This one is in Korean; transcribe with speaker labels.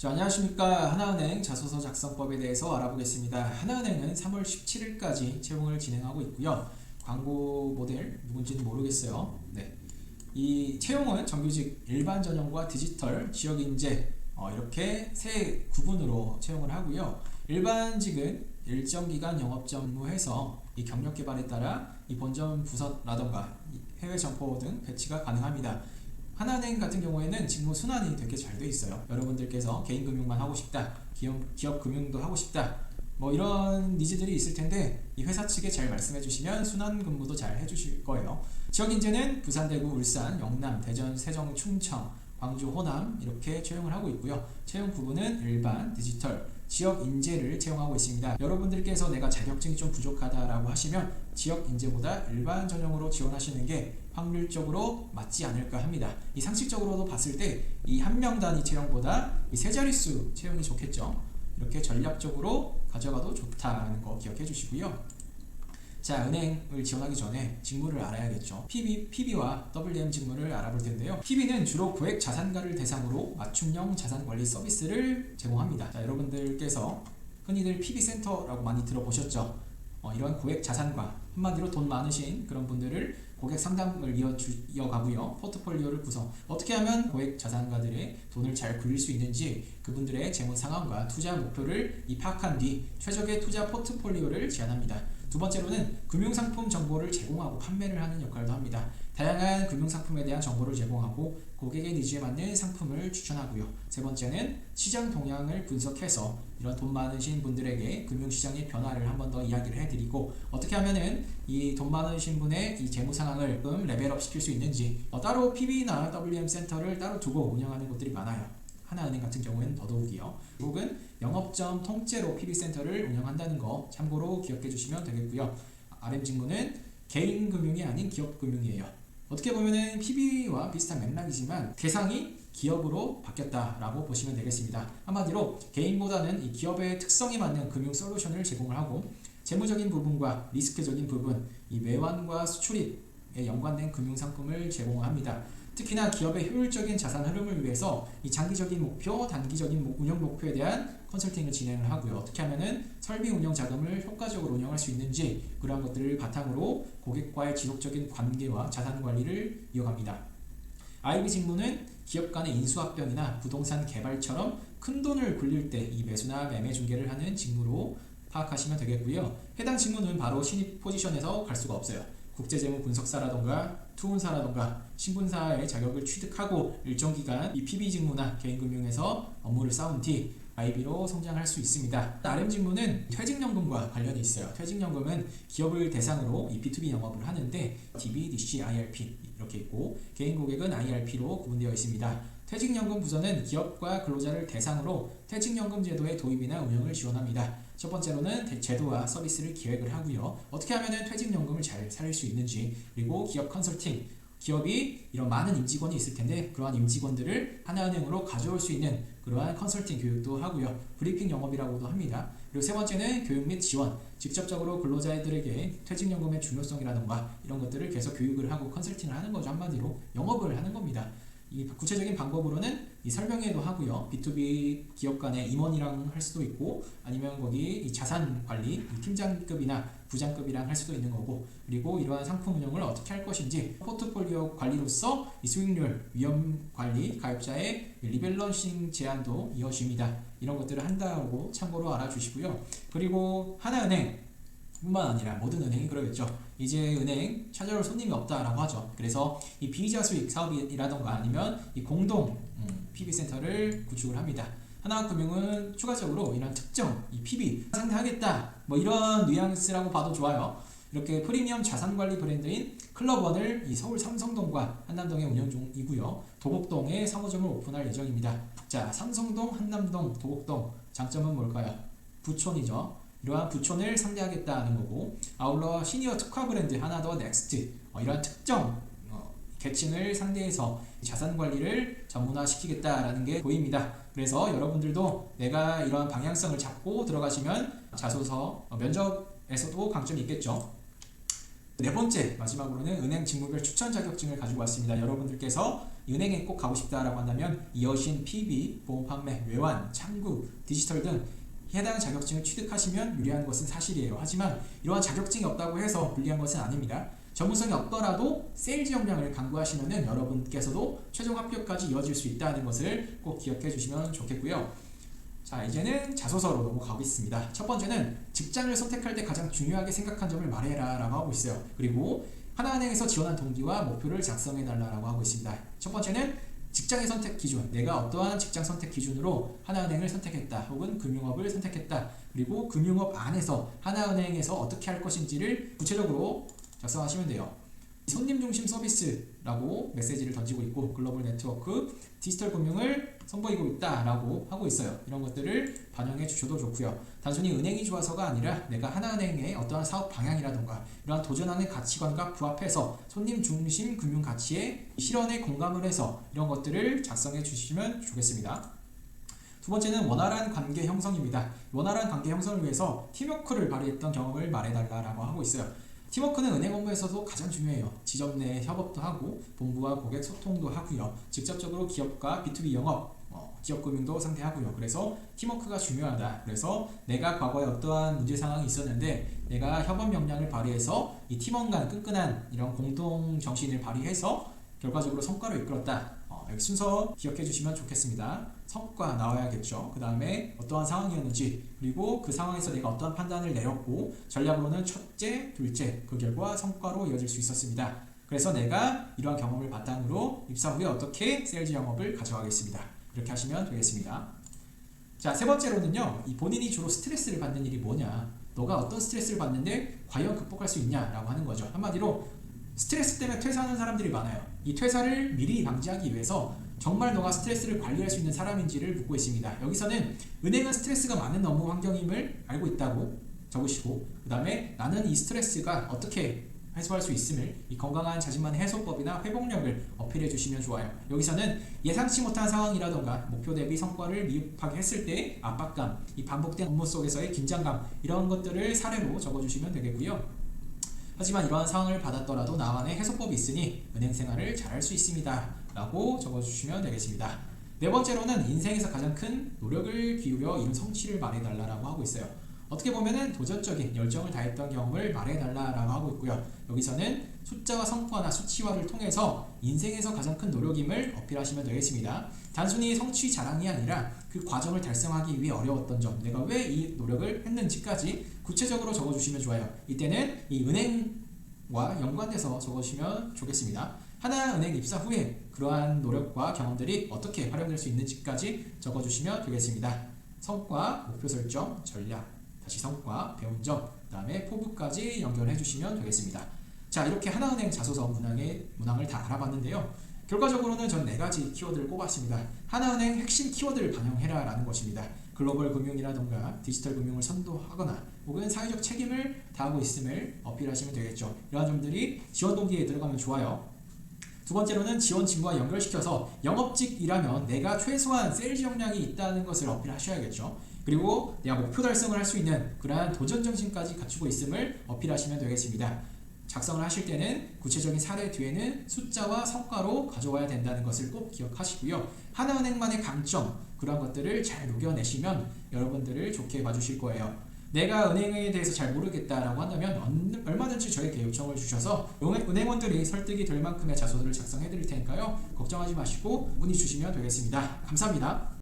Speaker 1: 자, 안녕하십니까. 하나은행 자소서 작성법에 대해서 알아보겠습니다. 하나은행은 3월 17일까지 채용을 진행하고 있고요. 광고 모델 누군지는 모르겠어요. 네. 이 채용은 정규직 일반 전형과 디지털, 지역 인재 이렇게 세 구분으로 채용을 하고요. 일반직은 일정 기간 영업 전무해서 이 경력 개발에 따라 이 본점 부서라던가 해외 점포 등 배치가 가능합니다. 하나은행 같은 경우에는 직무 순환이 되게 잘 돼 있어요. 여러분들께서 개인 금융만 하고 싶다, 기업 금융도 하고 싶다, 뭐 이런 니즈들이 있을 텐데 이 회사 측에 잘 말씀해 주시면 순환 근무도 잘 해주실 거예요. 지역 인재는 부산, 대구, 울산, 영남, 대전, 세종, 충청, 광주, 호남 이렇게 채용을 하고 있고요. 채용 구분은 일반, 디지털, 지역 인재를 채용하고 있습니다. 여러분들께서 내가 자격증이 좀 부족하다라고 하시면 지역 인재보다 일반 전형으로 지원하시는 게 확률적으로 맞지 않을까 합니다. 이 상식적으로도 봤을 때 이 한 명 단위 채용보다 이 세 자릿수 채용이 좋겠죠. 이렇게 전략적으로 가져가도 좋다는 거 기억해 주시고요. 자, 은행을 지원하기 전에 직무를 알아야겠죠. PB와 WM 직무를 알아볼 텐데요. PB는 주로 고액 자산가를 대상으로 맞춤형 자산관리 서비스를 제공합니다. 자, 여러분들께서 흔히들 PB센터라고 많이 들어보셨죠. 이런 고액 자산가, 한마디로 돈 많으신 그런 분들을 고객 상담을 이어가고요. 포트폴리오를 구성, 어떻게 하면 고액 자산가들의 돈을 잘 굴릴 수 있는지 그분들의 재무 상황과 투자 목표를 파악한 뒤 최적의 투자 포트폴리오를 제안합니다. 두 번째로는 금융상품 정보를 제공하고 판매를 하는 역할도 합니다. 다양한 금융상품에 대한 정보를 제공하고 고객의 니즈에 맞는 상품을 추천하고요. 세 번째는 시장 동향을 분석해서 이런 돈 많으신 분들에게 금융시장의 변화를 한 번 더 이야기를 해드리고 어떻게 하면은 이 돈 많으신 분의 이 재무 상황을 레벨업 시킬 수 있는지 따로 PB나 WM 센터를 따로 두고 운영하는 곳들이 많아요. 하나은행 같은 경우에는 더더욱이요. 혹은 영업점 통째로 PB센터를 운영한다는 거 참고로 기억해 주시면 되겠고요. RM 직무는 개인 금융이 아닌 기업 금융이에요. 어떻게 보면은 PB와 비슷한 맥락이지만 대상이 기업으로 바뀌었다라고 보시면 되겠습니다. 한마디로 개인보다는 이 기업의 특성에 맞는 금융 솔루션을 제공을 하고 재무적인 부분과 리스크적인 부분, 이 외환과 수출입에 연관된 금융 상품을 제공합니다. 특히나 기업의 효율적인 자산 흐름을 위해서 이 장기적인 목표, 단기적인 운영 목표에 대한 컨설팅을 진행을 하고요. 어떻게 하면은 설비 운영 자금을 효과적으로 운영할 수 있는지 그러한 것들을 바탕으로 고객과의 지속적인 관계와 자산 관리를 이어갑니다. IB 직무는 기업 간의 인수합병이나 부동산 개발처럼 큰 돈을 굴릴 때 이 매수나 매매 중개를 하는 직무로 파악하시면 되겠고요. 해당 직무는 바로 신입 포지션에서 갈 수가 없어요. 국제재무 분석사라던가 투혼사라던가 신분사의 자격을 취득하고 일정 기간 이 PB 직무나 개인금융에서 업무를 쌓은 뒤 IB로 성장할 수 있습니다. RM 직무는 퇴직연금과 관련이 있어요. 퇴직연금은 기업을 대상으로 이 B2B 영업을 하는데 DB, DC, IRP 이렇게 있고 개인 고객은 IRP로 구분되어 있습니다. 퇴직연금 부서는 기업과 근로자를 대상으로 퇴직연금 제도의 도입이나 운영을 지원합니다. 첫 번째로는 제도와 서비스를 기획을 하고요. 어떻게 하면 퇴직연금을 잘 살릴 수 있는지, 그리고 기업 컨설팅, 기업이 이런 많은 임직원이 있을 텐데 그러한 임직원들을 하나은행으로 가져올 수 있는 그러한 컨설팅 교육도 하고요. 브리핑 영업이라고도 합니다. 그리고 세 번째는 교육 및 지원, 직접적으로 근로자들에게 퇴직연금의 중요성이라던가 이런 것들을 계속 교육을 하고 컨설팅을 하는 거죠. 한마디로 영업을 하는 겁니다. 이 구체적인 방법으로는 이 설명회도 하고요. B2B 기업 간의 임원이랑 할 수도 있고 아니면 거기 이 자산 관리 팀장급이나 부장급이랑 할 수도 있는 거고, 그리고 이러한 상품 운영을 어떻게 할 것인지 포트폴리오 관리로서 이 수익률, 위험 관리, 가입자의 리밸런싱 제안도 이어집니다. 이런 것들을 한다고 참고로 알아주시고요. 그리고 하나은행 뿐만 아니라 모든 은행이 그러겠죠. 이제 은행 찾아올 손님이 없다라고 하죠. 그래서 이 비이자 수익 사업이라던가 아니면 이 공동 PB센터를 구축을 합니다. 하나금융은 추가적으로 이런 특정 이 PB 상대하겠다 뭐 이런 뉘앙스라고 봐도 좋아요. 이렇게 프리미엄 자산관리 브랜드인 클럽원을 이 서울 삼성동과 한남동에 운영 중이고요. 도곡동에 상호점을 오픈할 예정입니다. 자, 삼성동, 한남동, 도곡동 장점은 뭘까요? 부촌이죠. 이러한 부촌을 상대하겠다는 거고, 아울러 시니어 특화 브랜드 하나 더 넥스트 이러한 특정 계층을 상대해서 자산 관리를 전문화시키겠다라는 게 보입니다. 그래서 여러분들도 내가 이러한 방향성을 잡고 들어가시면 자소서 면접에서도 강점이 있겠죠. 네 번째, 마지막으로는 은행 직무별 추천 자격증을 가지고 왔습니다. 여러분들께서 은행에 꼭 가고 싶다라고 한다면 이어신, PB, 보험 판매, 외환, 창구, 디지털 등 해당 자격증을 취득하시면 유리한 것은 사실이에요. 하지만 이러한 자격증이 없다고 해서 불리한 것은 아닙니다. 전문성이 없더라도 세일즈 역량을 강구하시면 여러분께서도 최종 합격까지 이어질 수 있다는 것을 꼭 기억해 주시면 좋겠고요. 자, 이제는 자소서로 넘어가겠습니다. 첫 번째는 직장을 선택할 때 가장 중요하게 생각한 점을 말해라 라고 하고 있어요. 그리고 하나은행에서 지원한 동기와 목표를 작성해 달라고 하고 있습니다. 첫 번째는 직장의 선택 기준, 내가 어떠한 직장 선택 기준으로 하나은행을 선택했다 혹은 금융업을 선택했다, 그리고 금융업 안에서 하나은행에서 어떻게 할 것인지를 구체적으로 작성하시면 돼요. 손님 중심 서비스라고 메시지를 던지고 있고, 글로벌 네트워크, 디지털 금융을 선보이고 있다라고 하고 있어요. 이런 것들을 반영해 주셔도 좋고요. 단순히 은행이 좋아서가 아니라 내가 하나은행의 어떠한 사업 방향이라던가 이러한 도전하는 가치관과 부합해서 손님 중심 금융 가치의 실현에 공감을 해서 이런 것들을 작성해 주시면 좋겠습니다. 두 번째는 원활한 관계 형성입니다. 원활한 관계 형성을 위해서 팀워크를 발휘했던 경험을 말해달라고 하고 있어요. 팀워크는 은행 업무에서도 가장 중요해요. 지점 내 협업도 하고 본부와 고객 소통도 하고요. 직접적으로 기업과 B2B 영업, 기업 금융도 상대하고요. 그래서 팀워크가 중요하다. 그래서 내가 과거에 어떠한 문제 상황이 있었는데 내가 협업 역량을 발휘해서 이 팀원 간 끈끈한 이런 공동 정신을 발휘해서 결과적으로 성과를 이끌었다. 여기 순서 기억해 주시면 좋겠습니다. 성과 나와야겠죠. 그 다음에 어떠한 상황이었는지, 그리고 그 상황에서 내가 어떠한 판단을 내렸고 전략으로는 첫째, 둘째, 그 결과 성과로 이어질 수 있었습니다. 그래서 내가 이러한 경험을 바탕으로 입사 후에 어떻게 세일즈 영업을 가져가겠습니다. 이렇게 하시면 되겠습니다. 자, 세 번째로는요, 이 본인이 주로 스트레스를 받는 일이 뭐냐, 너가 어떤 스트레스를 받는데 과연 극복할 수 있냐라고 하는 거죠. 한마디로 스트레스 때문에 퇴사하는 사람들이 많아요. 이 퇴사를 미리 방지하기 위해서 정말 너가 스트레스를 관리할 수 있는 사람인지를 묻고 있습니다. 여기서는 은행은 스트레스가 많은 업무 환경임을 알고 있다고 적으시고, 그 다음에 나는 이 스트레스가 어떻게 해소할 수 있음을 이 건강한 자신만의 해소법이나 회복력을 어필해 주시면 좋아요. 여기서는 예상치 못한 상황이라던가 목표 대비 성과를 미흡하게 했을 때의 압박감, 이 반복된 업무 속에서의 긴장감, 이런 것들을 사례로 적어주시면 되겠고요. 하지만 이러한 상황을 받았더라도 나만의 해소법이 있으니 은행 생활을 잘할 수 있습니다 라고 적어주시면 되겠습니다. 네 번째로는 인생에서 가장 큰 노력을 기울여 이룬 성취를 말해달라고 하고 있어요. 어떻게 보면은 도전적인 열정을 다했던 경험을 말해달라고 하고 있고요. 여기서는 숫자와 성과나 수치화를 통해서 인생에서 가장 큰 노력임을 어필하시면 되겠습니다. 단순히 성취 자랑이 아니라 그 과정을 달성하기 위해 어려웠던 점, 내가 왜 이 노력을 했는지까지 구체적으로 적어주시면 좋아요. 이때는 이 은행과 연관돼서 적어주시면 좋겠습니다. 하나은행 입사 후에 그러한 노력과 경험들이 어떻게 활용될 수 있는지까지 적어주시면 되겠습니다. 성과, 목표 설정, 전략, 다시 성과, 배운 점, 그 다음에 포부까지 연결해 주시면 되겠습니다. 자, 이렇게 하나은행 자소서 문항을 다 알아봤는데요. 결과적으로는 전 4가지 키워드를 꼽았습니다. 하나은행 핵심 키워드를 반영해라 라는 것입니다. 글로벌 금융이라던가 디지털 금융을 선도하거나 혹은 사회적 책임을 다하고 있음을 어필하시면 되겠죠. 이러한 점들이 지원 동기에 들어가면 좋아요. 두 번째로는 지원 직무와 연결시켜서 영업직이라면 내가 최소한 세일즈 역량이 있다는 것을 어필하셔야겠죠. 그리고 내가 목표 달성을 할 수 있는 그러한 도전 정신까지 갖추고 있음을 어필하시면 되겠습니다. 작성을 하실 때는 구체적인 사례 뒤에는 숫자와 성과로 가져와야 된다는 것을 꼭 기억하시고요. 하나은행만의 강점, 그런 것들을 잘 녹여내시면 여러분들을 좋게 봐주실 거예요. 내가 은행에 대해서 잘 모르겠다라고 한다면 얼마든지 저에게 요청을 주셔서 은행원들이 설득이 될 만큼의 자소서를 작성해 드릴 테니까요. 걱정하지 마시고 문의 주시면 되겠습니다. 감사합니다.